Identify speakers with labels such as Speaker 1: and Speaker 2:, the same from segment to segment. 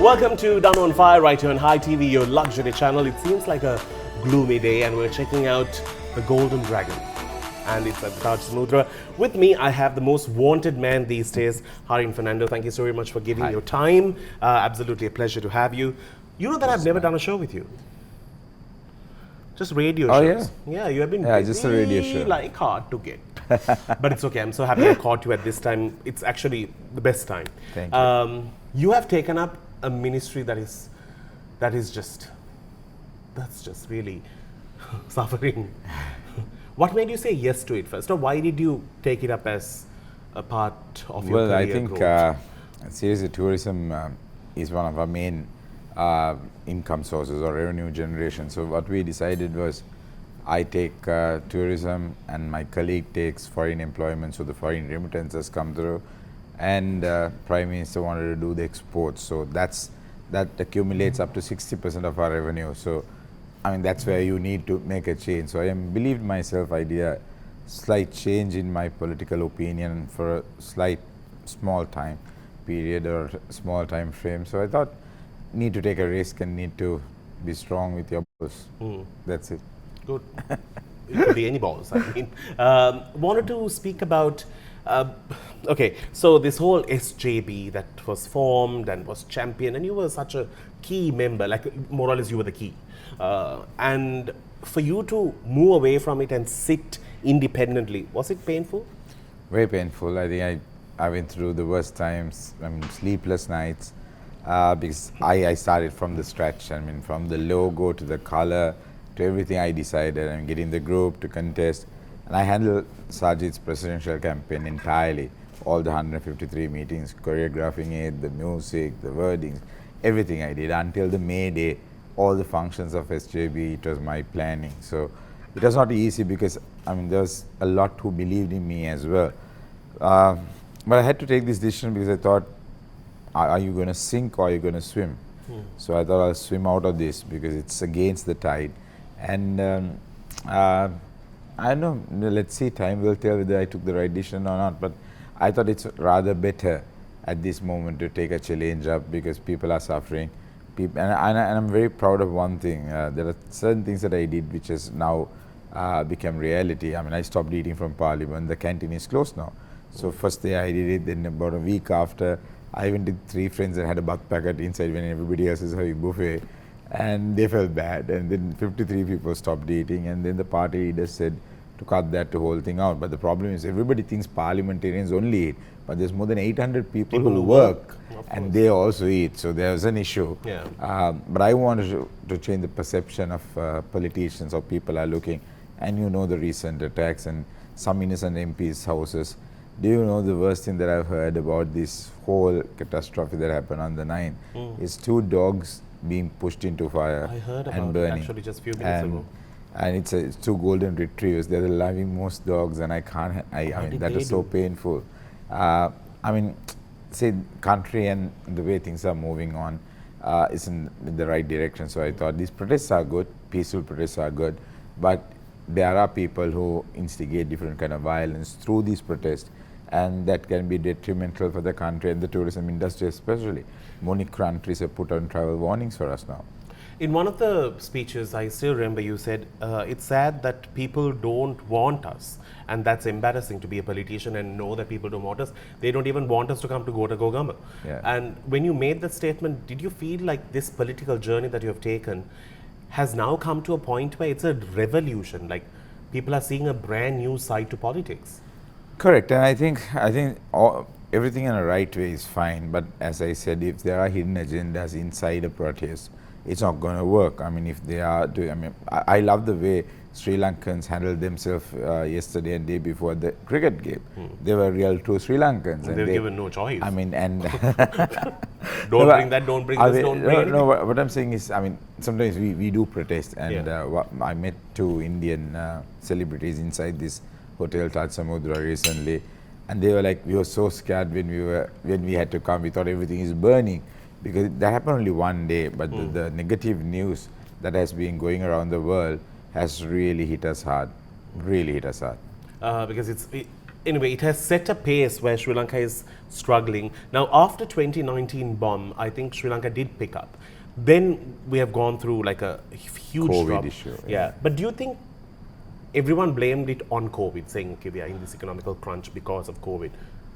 Speaker 1: Welcome to Danu on Fire right here on Hi TV, your luxury channel. It seems like a gloomy day and we're checking out the Golden Dragon. And it's at the Taj Samudra. With me, I have the most wanted man these days, Harin Fernando. Thank you so very much for giving your time. Absolutely a pleasure to have you. You know that I've never done a show with you. Just radio shows.
Speaker 2: Yeah?
Speaker 1: Yeah, you have been
Speaker 2: just a radio show.
Speaker 1: Like hard to get. But it's okay. I'm so happy I caught you at this time. It's actually the best time.
Speaker 2: Thank you.
Speaker 1: You have taken up a ministry that's just really suffering. What made you say yes to it first, or why did you take it up as a part of your career?
Speaker 2: Well, I think seriously, tourism is one of our main income sources or revenue generation. So what we decided was, I take tourism and my colleague takes foreign employment, so the foreign remittances come through, and Prime Minister wanted to do the exports, so that accumulates up to 60% of our revenue. So I mean, that's where you need to make a change. So I believed myself I did a slight change in my political opinion for a small time period or small time frame. So I thought, need to take a risk and need to be strong with your balls. That's it.
Speaker 1: Good. It could be any balls, I mean. Wanted to speak about, okay, so this whole SJB that was formed and was championed, and you were such a key member, like more or less you were the key. And for you to move away from it and sit independently, was it painful?
Speaker 2: Very painful. I think I went through the worst times, sleepless nights, because I started from the scratch. I mean, from the logo to the color to everything I decided. I'm getting the group to contest. And I handled Sajid's presidential campaign entirely, all the 153 meetings, choreographing it, the music, the wordings, everything I did until the May Day. All the functions of SJB, it was my planning. So it was not easy because, I mean, there was a lot who believed in me as well. But I had to take this decision because I thought, are you going to sink or are you going to swim? So I thought I'll swim out of this because it's against the tide. And I don't know, let's see, time will tell whether I took the right decision or not. But I thought it's rather better at this moment to take a challenge up because people are suffering. And I'm very proud of one thing. There are certain things that I did which has now become reality. I mean, I stopped eating from Parliament. The canteen is closed now. So first day I did it, then about a week after, I even did 3 friends and had a buck packet inside when everybody else is having buffet. And they felt bad. And then 53 people stopped eating. And then the party leader said to cut that to whole thing out. But the problem is everybody thinks parliamentarians only eat. But there's more than 800 people who work and they also eat. So there's an issue.
Speaker 1: Yeah.
Speaker 2: But I wanted to change the perception of politicians, how people are looking. And you know the recent attacks and some innocent MPs' houses. Do you know the worst thing that I've heard about this whole catastrophe that happened on the 9th? Is 2 dogs being pushed into fire
Speaker 1: I heard
Speaker 2: and
Speaker 1: about
Speaker 2: burning.
Speaker 1: it actually just a few minutes ago.
Speaker 2: And it's 2 golden retrievers. They're the loving most dogs, and I mean, that is so painful. I mean, say country and the way things are moving on is in the right direction. So I thought these protests are good, peaceful protests are good, but there are people who instigate different kind of violence through these protests, and that can be detrimental for the country and the tourism industry especially. Many countries have put on travel warnings for us now.
Speaker 1: In one of the speeches, I still remember you said, it's sad that people don't want us. And that's embarrassing to be a politician and know that people don't want us. They don't even want us to come to Gota Gogama.
Speaker 2: Yeah.
Speaker 1: And when you made that statement, did you feel like this political journey that you have taken has now come to a point where it's a revolution? Like people are seeing a brand new side to politics.
Speaker 2: Correct. And I think everything in a right way is fine. But as I said, if there are hidden agendas inside a protest, it's not going to work. I mean, if they are doing, I mean, I love the way Sri Lankans handled themselves yesterday and day before the cricket game. They were real true Sri Lankans.
Speaker 1: They were given no choice.
Speaker 2: I mean, and
Speaker 1: don't bring that, don't bring this, don't bring anything.
Speaker 2: No, what I'm saying is, I mean, sometimes we do protest. And I met 2 Indian celebrities inside this hotel Taj Samudra recently. And they were like, we were so scared when we had to come. We thought everything is burning. Because that happened only one day, but the negative news that has been going around the world has really hit us hard, really hit us hard.
Speaker 1: Because anyway, it has set a pace where Sri Lanka is struggling. Now, after 2019 bomb, I think Sri Lanka did pick up. Then we have gone through like a huge
Speaker 2: COVID
Speaker 1: drop.
Speaker 2: issue,
Speaker 1: Yeah. But do you think everyone blamed it on COVID, saying, okay, we are in this economical crunch because of COVID?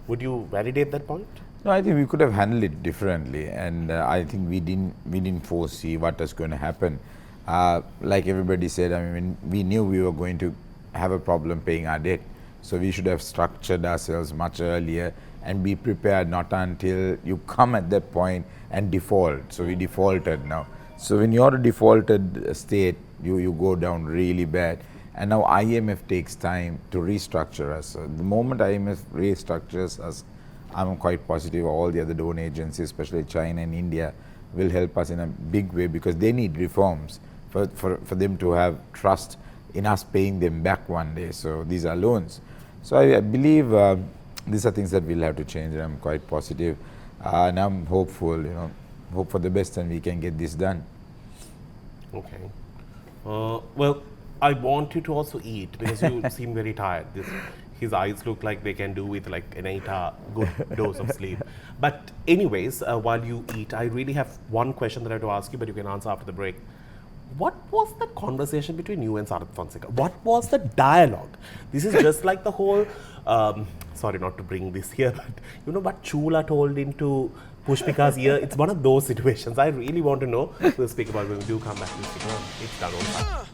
Speaker 1: Would you validate that point?
Speaker 2: No, I think we could have handled it differently, and I think we didn't foresee what was going to happen. Like everybody said, I mean, we knew we were going to have a problem paying our debt, so we should have structured ourselves much earlier and be prepared, not until you come at that point and default. So we defaulted now. So when you're a defaulted state, you go down really bad. And now IMF takes time to restructure us. So the moment IMF restructures us, I'm quite positive all the other donor agencies, especially China and India, will help us in a big way, because they need reforms for them to have trust in us paying them back one day. So these are loans. So I believe these are things that we'll have to change, and I'm quite positive. And I'm hopeful, hope for the best, and we can get this done.
Speaker 1: Okay. Well, I want you to also eat, because you seem very tired. His eyes look like they can do with like an 8-hour good dose of sleep. But anyways, while you eat, I really have one question that I have to ask you, but you can answer after the break. What was the conversation between you and Harin Fernando? What was the dialogue? This is just like the whole, sorry not to bring this here, but you know what Chula told into Pushpika's ear? It's one of those situations. I really want to know. We'll speak about it when we do come back. It's done on time.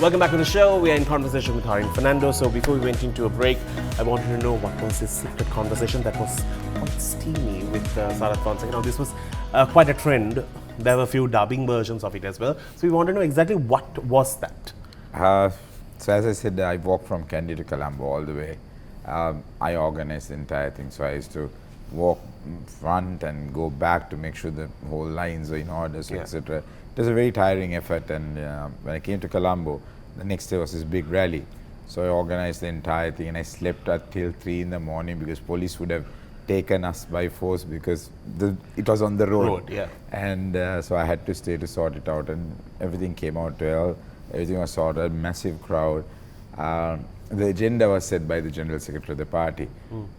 Speaker 1: Welcome back to the show. We are in conversation with Harin Fernando. So before we went into a break, I wanted to know what was this secret conversation that was quite steamy with Harin Fernando. Now this was quite a trend. There were a few dubbing versions of it as well. So we want to know exactly what was that.
Speaker 2: So as I said, I walked from Kandy to Colombo all the way. I organized the entire thing. So I used to walk front and go back to make sure the whole lines are in order, so etc. It was a very tiring effort, and when I came to Colombo, the next day was this big rally. So I organized the entire thing, and I slept until 3 in the morning because police would have taken us by force because it was on the road. And so I had to stay to sort it out, and everything came out well. Everything was sorted, massive crowd. The agenda was set by the General Secretary of the party.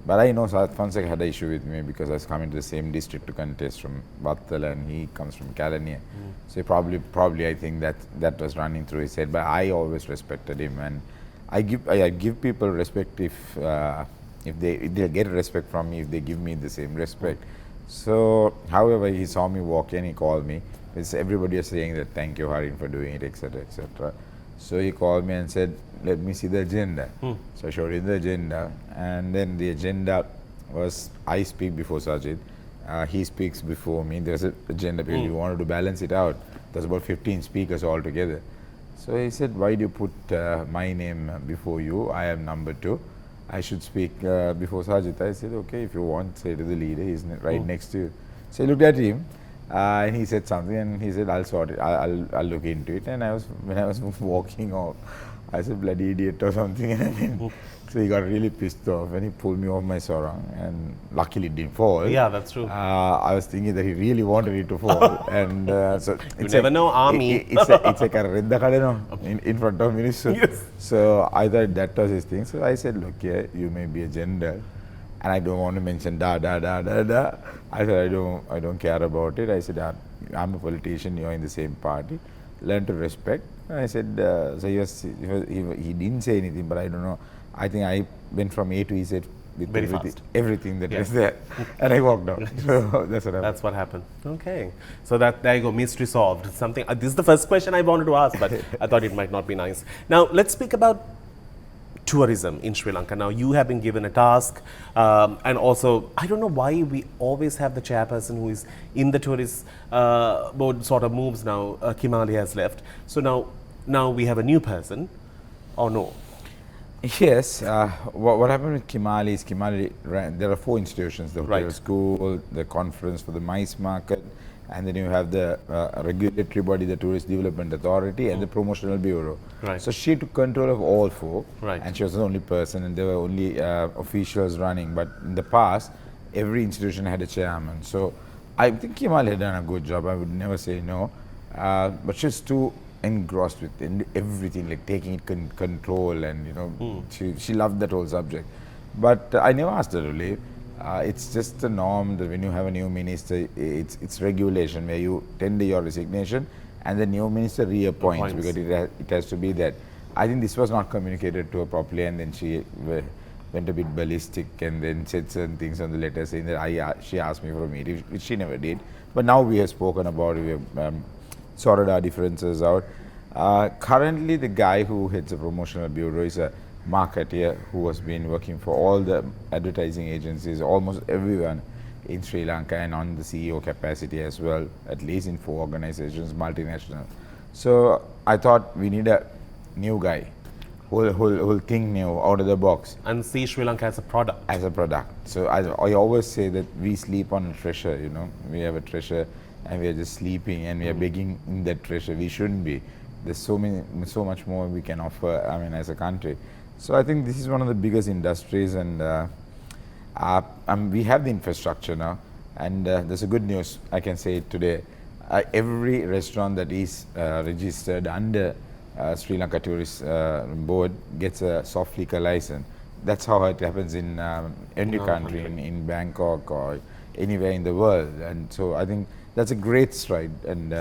Speaker 2: But I know Harin Fernando had an issue with me because I was coming to the same district to contest from Vattala, and he comes from Kalaniya. So probably I think that was running through his head. But I always respected him, and I give people respect if they get respect from me, if they give me the same respect. So, however, he saw me walk in, he called me. Everybody was saying that thank you, Harin, for doing it, etc., etc. So he called me and said, let me see the agenda. So I showed him the agenda, and then the agenda was I speak before Sajid, he speaks before me. There's an agenda because we wanted to balance it out. There's about 15 speakers altogether. So he said, why do you put my name before you? I am number 2. I should speak before Sajid. I said, okay, if you want, say to the leader, he's right next to you. So I looked at him. And he said something, and he said, I'll sort it, I'll look into it. And when I was walking off, I said, bloody idiot or something. And then So he got really pissed off and he pulled me off my sarong, and luckily it didn't fall.
Speaker 1: Yeah, that's true.
Speaker 2: I was thinking that he really wanted it to fall, and so
Speaker 1: You never know, army.
Speaker 2: It's like a redda kadeno in front of minister.
Speaker 1: Yes.
Speaker 2: So I thought that was his thing. So I said, look, yeah, you may be a general, and I don't want to mention da. I said I don't care about it. I said I'm a politician. You're in the same party. Learn to respect. And I said so he didn't say anything, but I don't know. I think I went from A to E said with
Speaker 1: Very fast.
Speaker 2: everything that
Speaker 1: Yeah.
Speaker 2: was there, and I walked out. So that's what happened.
Speaker 1: That's what happened. Okay. So there you go, mystery solved. Something. This is the first question I wanted to ask, but I thought it might not be nice. Now, let's speak about tourism in Sri Lanka. Now, you have been given a task, and also, I don't know why we always have the chairperson who is in the tourist board sort of moves now. Kimali has left. So now we have a new person, or no?
Speaker 2: Yes, what happened with Kimali is there are 4 institutions, the
Speaker 1: Right.
Speaker 2: hotel school, the conference for the mice market, and then you have the regulatory body, the Tourist Development Authority, and the Promotional Bureau.
Speaker 1: Right.
Speaker 2: So she took control of all 4,
Speaker 1: Right.
Speaker 2: and she was the only person, and there were only officials running. But in the past, every institution had a chairman. So I think Kimali had done a good job. I would never say no, but she's too engrossed with everything, like taking it control, and she loved that whole subject. But I never asked her to leave. It's just the norm that when you have a new minister, it's regulation where you tender your resignation and the new minister reappoints,
Speaker 1: Appoints.
Speaker 2: because it has to be that. I think this was not communicated to her properly, and then she went a bit ballistic and then said certain things on the letter saying that she asked me for a meeting, which she never did. But now we have spoken about it. We have sorted our differences out. Currently, the guy who heads the promotional bureau is a marketeer who has been working for all the advertising agencies, almost everyone in Sri Lanka, and on the CEO capacity as well, at least in 4 organizations, multinational. So I thought we need a new guy who'll think new, out of the box.
Speaker 1: And see Sri Lanka as a product.
Speaker 2: As a product. So I always say that we sleep on a treasure, we have a treasure and we are just sleeping and we are begging in that treasure. We shouldn't be. There's so much more we can offer, as a country. So I think this is one of the biggest industries, and we have the infrastructure now, and there's a good news, I can say it today. Every restaurant that is registered under Sri Lanka Tourist Board gets a soft liquor license. That's how it happens in any country, in Bangkok or anywhere in the world. And so I think that's a great stride, and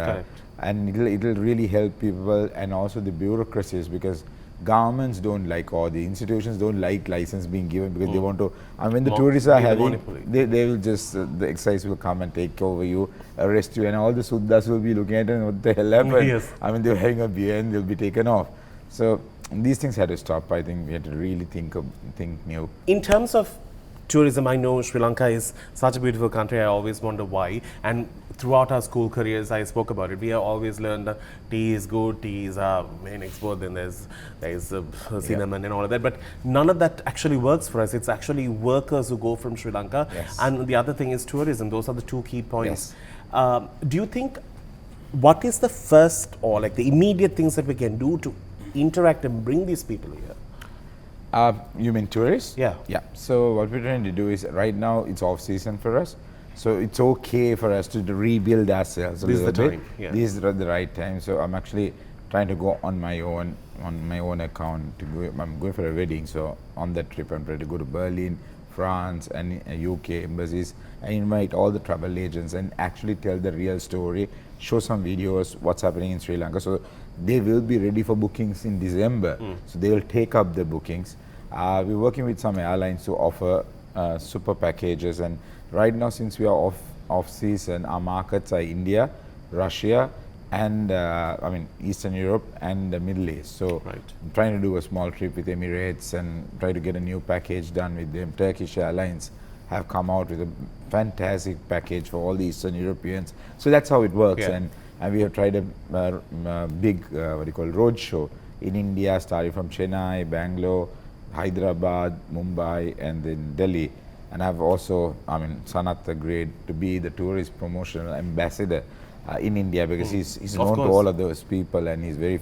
Speaker 2: it'll really help people, and also the bureaucracies, because governments don't like, or the institutions don't like license being given, because they want to, and when the tourists are having, they will just, the excise will come and take over you, arrest you, and all the Suddhas will be looking at it and what the hell happened.
Speaker 1: Yes.
Speaker 2: They're having a beer and they'll be taken off. So these things had to stop. I think we had to really think new.
Speaker 1: In terms of tourism, I know Sri Lanka is such a beautiful country. I always wonder why. And throughout our school careers, I spoke about it. We have always learned that tea is good, tea is our main export. Then there's cinnamon and all of that. But none of that actually works for us. It's actually workers who go from Sri Lanka.
Speaker 2: Yes.
Speaker 1: And the other thing is tourism. Those are the 2 key points. Do you think, what is the first or like the immediate things that we can do to interact and bring these people here?
Speaker 2: You mean tourists?
Speaker 1: Yeah.
Speaker 2: Yeah. So what we're trying to do is, right now it's off season for us. So it's okay for us to rebuild ourselves a
Speaker 1: This is
Speaker 2: little
Speaker 1: the
Speaker 2: bit.
Speaker 1: time, yeah.
Speaker 2: This is the right time. So I'm actually trying to go on my own account to go. I'm going for a wedding. So on that trip, I'm trying to go to Berlin, France, and UK embassies, and invite all the travel agents and actually tell the real story, show some videos, what's happening in Sri Lanka. So they will be ready for bookings in December. So they will take up the bookings. We're working with some airlines to offer super packages, and right now, since we are off season, our markets are India, Russia, and Eastern Europe and the Middle East. So I'm trying to do a small trip with Emirates and try to get a new package done with them. Turkish Airlines have come out with a fantastic package for all the Eastern Europeans. So that's how it works. And we have tried a big road show in India, starting from Chennai, Bangalore, Hyderabad, Mumbai, and then Delhi. And I've also, Sanat agreed to be the tourist promotional ambassador in India, because he's known to all of those people, and he's very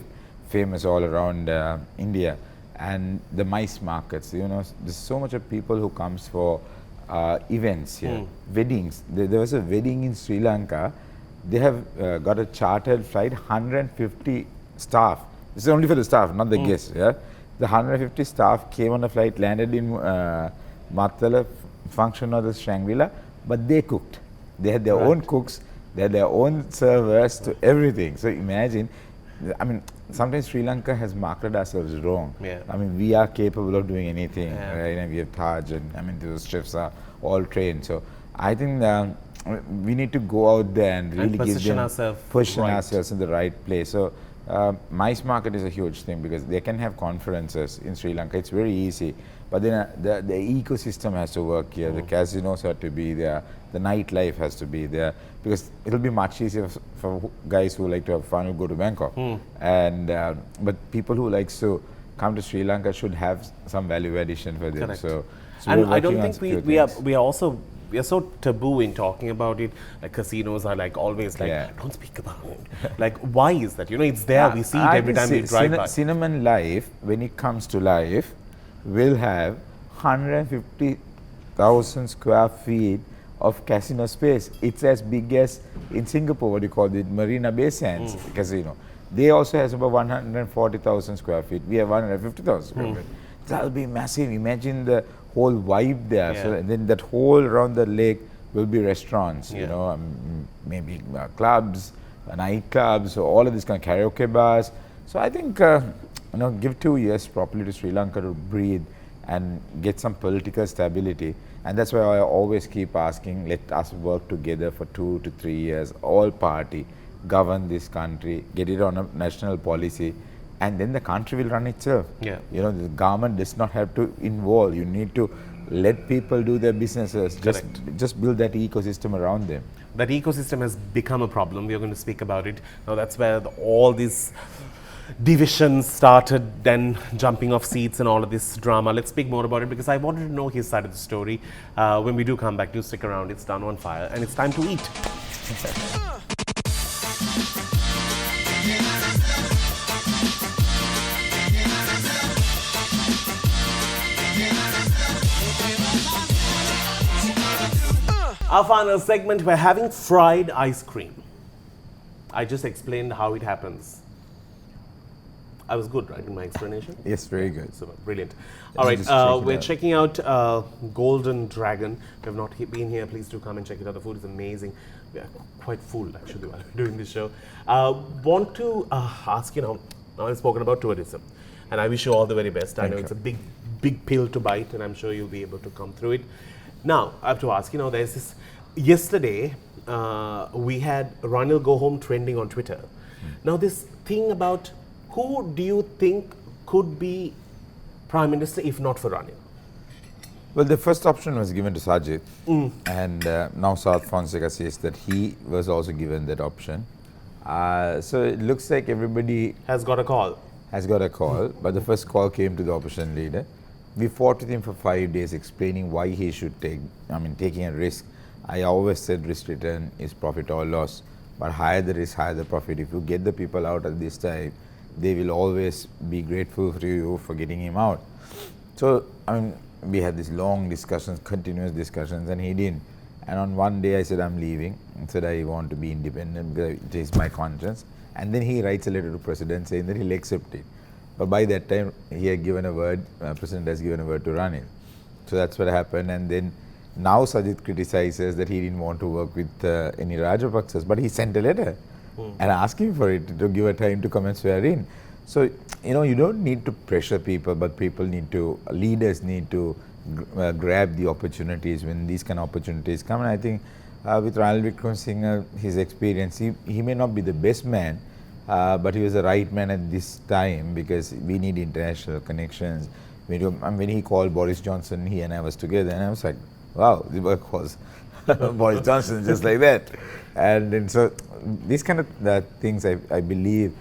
Speaker 2: famous all around India. and the mice markets. There's so much of people who comes for events here, weddings. There was a wedding in Sri Lanka. They have got a chartered flight, 150 staff. This is only for the staff, not the guests. Yeah, the 150 staff came on a flight, landed in Matala, function of the Shangri-La, but they cooked. They had their own cooks, they had their own servers to everything. So imagine, sometimes Sri Lanka has marketed ourselves wrong.
Speaker 1: Yeah.
Speaker 2: We are capable of doing anything, right? And we have Taj, and those chefs are all trained. So I think we need to go out there and really position ourselves in the right place. So mice market is a huge thing because they can have conferences in Sri Lanka. It's very easy. But then the ecosystem has to work here. The casinos have to be there. The nightlife has to be there, because it'll be much easier for guys who like to have fun who go to Bangkok. And but people who likes to come to Sri Lanka should have some value addition for them.
Speaker 1: Correct.
Speaker 2: So
Speaker 1: and I don't think we are so taboo in talking about it. Like casinos are like always like, don't speak about it. Like, why is that? It's there. We see it every time we drive by.
Speaker 2: Cinnamon Life, when it comes to life, will have 150,000 square feet of casino space. It's as big as in Singapore, what do you call it, Marina Bay Sands casino. They also has about 140,000 square feet. We have 150,000 square feet. That'll be massive. Imagine the whole vibe there. So, and then that whole around the lake will be restaurants, maybe clubs, nightclubs, so all of this kind of karaoke bars. So I think, give 2 years properly to Sri Lanka to breathe and get some political stability. And that's why I always keep asking, let us work together for 2 to 3 years, all party, govern this country, get it on a national policy, and then the country will run itself. The government does not have to involve. You need to let people do their businesses, just build that ecosystem around them.
Speaker 1: That ecosystem has become a problem. We are going to speak about it. Now that's where all these divisions started, then jumping off seats and all of this drama. Let's speak more about it because I wanted to know his side of the story. When we do come back, do stick around. It's Danu on Fire and it's time to eat. Our final segment, we're having fried ice cream. I just explained how it happens. I was good, right, in my explanation?
Speaker 2: Yes, very good.
Speaker 1: So brilliant. All right, we're checking out Golden Dragon. If you have not been here, please do come and check it out. The food is amazing. We are quite full, actually, while we're doing this show. Want to ask, now I've spoken about tourism, and I wish you all the very best. I know it's a big pill to bite, and I'm sure you'll be able to come through it. Now, I have to ask, there's this, yesterday, we had Ranil Go Home trending on Twitter. Now, this thing about who do you think could be Prime Minister if not for Ranil?
Speaker 2: Well, the first option was given to Sajid, and now South Fonseca says that he was also given that option. So it looks like everybody
Speaker 1: has got a call.
Speaker 2: But the first call came to the opposition leader. We fought with him for 5 days explaining why he should taking a risk. I always said risk return is profit or loss, but higher the risk, higher the profit. If you get the people out at this time, they will always be grateful to you for getting him out. So, we had these long discussions, continuous discussions, and he didn't. And on one day I said, I'm leaving. I said, I want to be independent because it is my conscience. And then he writes a letter to President saying that he'll accept it. But by that time, he had given a word, President has given a word to Ranil. So that's what happened. And then now Sajid criticizes that he didn't want to work with any Rajapaksas, but he sent a letter and asking for it to give a time to come and swear in. So, you don't need to pressure people, but leaders need to grab the opportunities when these kind of opportunities come. And I think with Ranil Wickremesinghe, his experience, he may not be the best man, but he was the right man at this time because we need international connections. When he called Boris Johnson, he and I was together, and I was like, wow, the work was Boris Johnson, just like that. And then so these kind of things, I believe,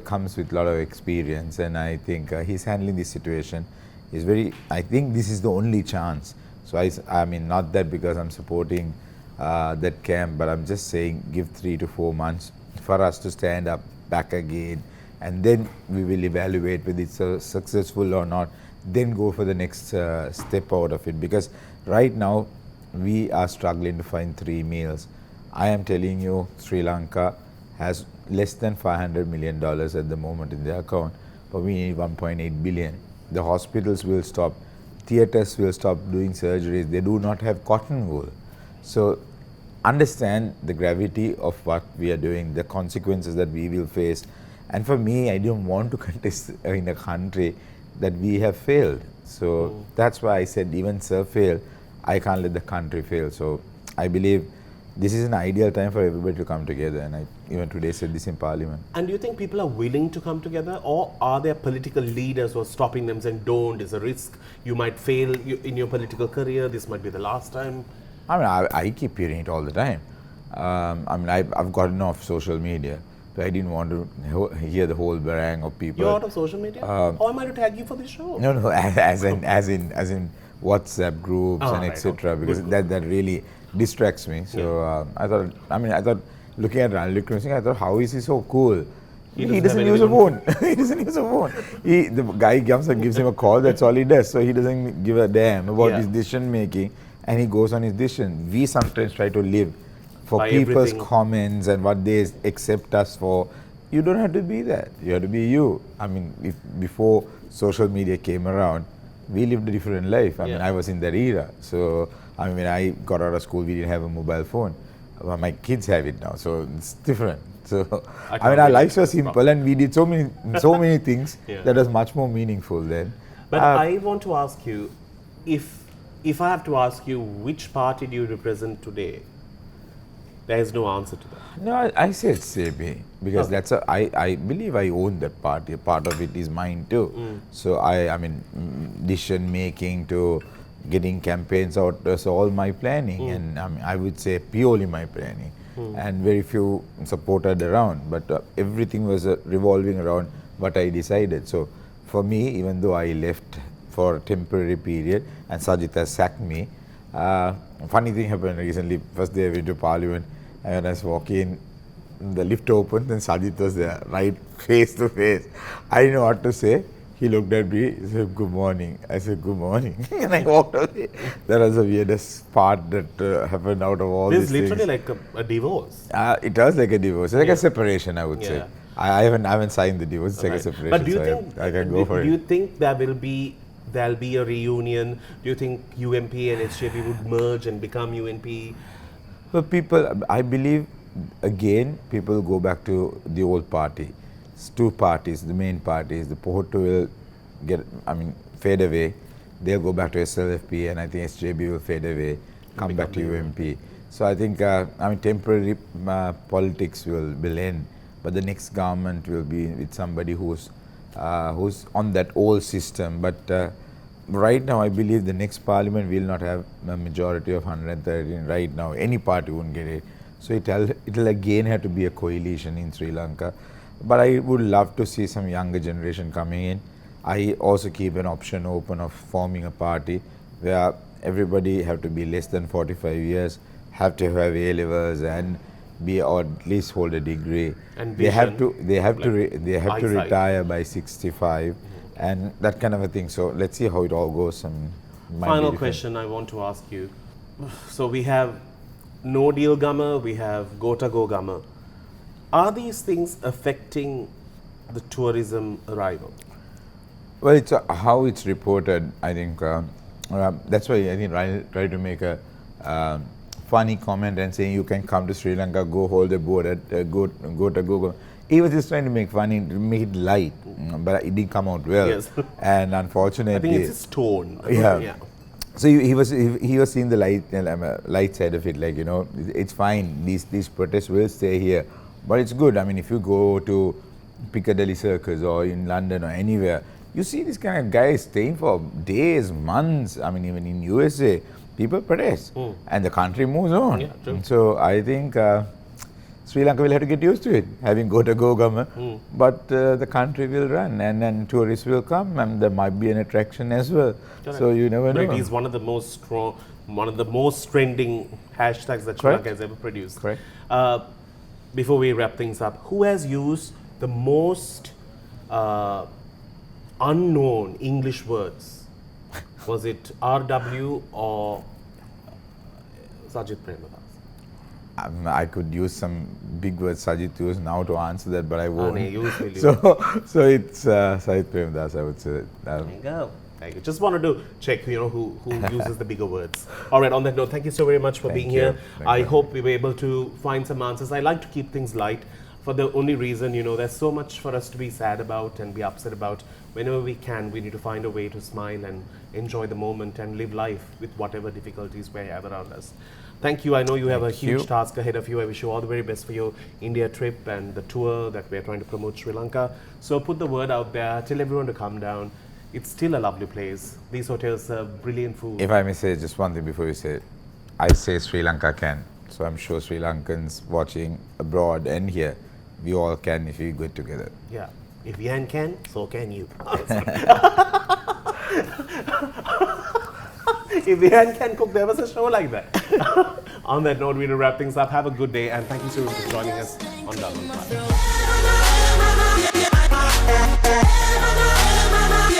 Speaker 2: comes with a lot of experience, and I think he's handling this situation. I think this is the only chance. So I mean, not that because I'm supporting that camp, but I'm just saying give 3 to 4 months for us to stand up back again, and then we will evaluate whether it's successful or not, then go for the next step out of it. Because right now we are struggling to find 3 meals. I am telling you, Sri Lanka has less than $500 million at the moment in their account, but we need 1.8 billion. The hospitals will stop, theaters will stop doing surgeries, they do not have cotton wool. So understand the gravity of what we are doing, the consequences that we will face. And for me, I don't want to contest in a country that we have failed. So that's why I said even Sir failed, I can't let the country fail. So I believe this is an ideal time for everybody to come together, and I even today said this in Parliament.
Speaker 1: And do you think people are willing to come together, or are there political leaders who are stopping them, saying, don't, it's a risk, you might fail in your political career, this might be the last time?
Speaker 2: I mean, I keep hearing it all the time. I mean, I've gotten off social media, so I didn't want to hear the whole barrage of people.
Speaker 1: You're out of social media? How am I to tag you for this show?
Speaker 2: No, as in WhatsApp groups and
Speaker 1: right,
Speaker 2: etc.
Speaker 1: okay.
Speaker 2: Because
Speaker 1: Good.
Speaker 2: that really distracts me. So I thought looking at Ranil Wickremesinghe, I thought, how is he so cool? He doesn't use a phone. He doesn't use a phone. The guy comes and gives him a call. That's all he does. So he doesn't give a damn about his decision making, and he goes on his decision. We sometimes try to live for
Speaker 1: By
Speaker 2: people's
Speaker 1: everything.
Speaker 2: comments and what they accept us for. You don't have to be that. You have to be you. I mean, if before social media came around, we lived a different life. I mean, I was in that era. So, I mean, when I got out of school, we didn't have a mobile phone. Well, my kids have it now, so it's different. So, I mean, our lives were simple, and we did so many things that was much more meaningful then.
Speaker 1: But I want to ask you, if I have to ask you which party do you represent today, there is no answer to that.
Speaker 2: No, I said SEBI because I believe I own that party. A part of it is mine too. So I mean, decision making to getting campaigns out was all my planning, and I would say purely my planning, and very few supported around. But everything was revolving around what I decided. So for me, even though I left for a temporary period and Sajitha sacked me, funny thing happened recently. First day I went to Parliament. And when I was walking, the lift opened and Sajid was there, right face to face. I didn't know what to say. He looked at me, he said, good morning. I said, good morning. And I walked away. That was the weirdest part that happened out of all
Speaker 1: This
Speaker 2: these
Speaker 1: is literally
Speaker 2: things.
Speaker 1: like a divorce.
Speaker 2: It was like a divorce. It's like a separation, I would say. I haven't signed the divorce. It's like a separation.
Speaker 1: But do you
Speaker 2: so
Speaker 1: think
Speaker 2: I can go for it.
Speaker 1: Do you think there'll be a reunion? Do you think UMP and SJP would merge and become UNP?
Speaker 2: For people, I believe, again, people go back to the old party. It's two parties, the main parties. The Pohoto will fade away. They'll go back to SLFP, and I think SJB will fade away, come back to UMP. So I think, temporary politics will end, but the next government will be with somebody who's on that old system. But right now, I believe the next parliament will not have a majority of 113. Right now, any party won't get it. So it'll again have to be a coalition in Sri Lanka. But I would love to see some younger generation coming in. I also keep an option open of forming a party where everybody have to be less than 45 years, have to have A levels and be or at least hold a degree.
Speaker 1: And
Speaker 2: they have to
Speaker 1: eyesight.
Speaker 2: retire by 65. And that kind of a thing. So let's see how it all goes.
Speaker 1: Final question I want to ask you. So we have no deal Gama, we have Gota Go Gama. Are these things affecting the tourism arrival?
Speaker 2: Well, it's how it's reported. I think that's why I think Ryan tried to make a funny comment and saying you can come to Sri Lanka, go hold a boat at Gota Go. He was just trying to make funny, make it light, but it didn't come out well.
Speaker 1: Yes.
Speaker 2: And unfortunately,
Speaker 1: I think it's his tone.
Speaker 2: Yeah. So he was seeing the light side of it. Like, you know, it's fine. These protests will stay here, but it's good. I mean, if you go to Piccadilly Circus or in London or anywhere, you see these kind of guys staying for days, months. I mean, even in USA, people protest, and the country moves on.
Speaker 1: Yeah, true.
Speaker 2: So I think Sri Lanka will have to get used to it, having Gota Go Gama, but the country will run, and then tourists will come, and there might be an attraction as well. Correct. So you never know.
Speaker 1: It is one of the most trending hashtags that Sri Lanka has ever produced.
Speaker 2: Correct.
Speaker 1: Before we wrap things up, who has used the most uh, unknown English words? Was it RW or Sajid Premadas?
Speaker 2: I could use some big words Sajid used now to answer that, but I won't.
Speaker 1: Use will you?
Speaker 2: So it's Sajid Premadas, I would say.
Speaker 1: There you go. Thank you. Just wanted to check, who uses the bigger words. All right, on that note, thank you so very much for being here. I hope we were able to find some answers. I like to keep things light for the only reason, there's so much for us to be sad about and be upset about. Whenever we can, we need to find a way to smile and enjoy the moment and live life with whatever difficulties we have around us. Thank you. I know you have a huge task ahead of you. I wish you all the very best for your India trip and the tour that we're trying to promote Sri Lanka. So put the word out there, tell everyone to come down. It's still a lovely place. These hotels serve brilliant food.
Speaker 2: If I may say just one thing before you say it, I say Sri Lanka can. So I'm sure Sri Lankans watching abroad and here, we all can if we go together.
Speaker 1: Yeah. If Yan can, so can you. If Yan can cook, there was a show like that. On that note, we're going to wrap things up. Have a good day and thank you so much for joining us on Dialog Ch.